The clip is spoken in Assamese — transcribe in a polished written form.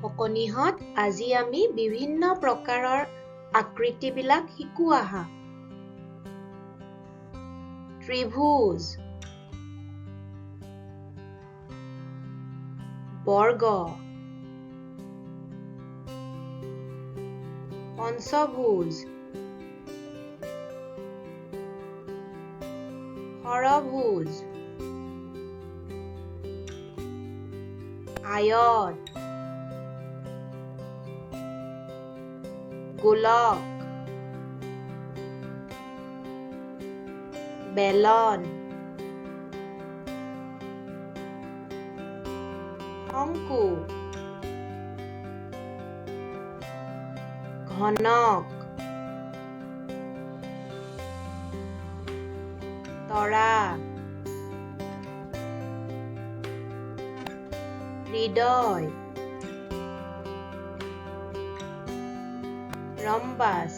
অকণিহঁত আজি আমি বিভিন্ন প্ৰকাৰৰ আকৃতিবিলাক শিকো আহা। ত্ৰিভুজ, বৰ্গ, পঞ্চভুজ, ষড়ভুজ, আয়ত, গোলক, বেলন, শংকু, ঘনক, তৰা, হৃদয়, ৰম্বাস,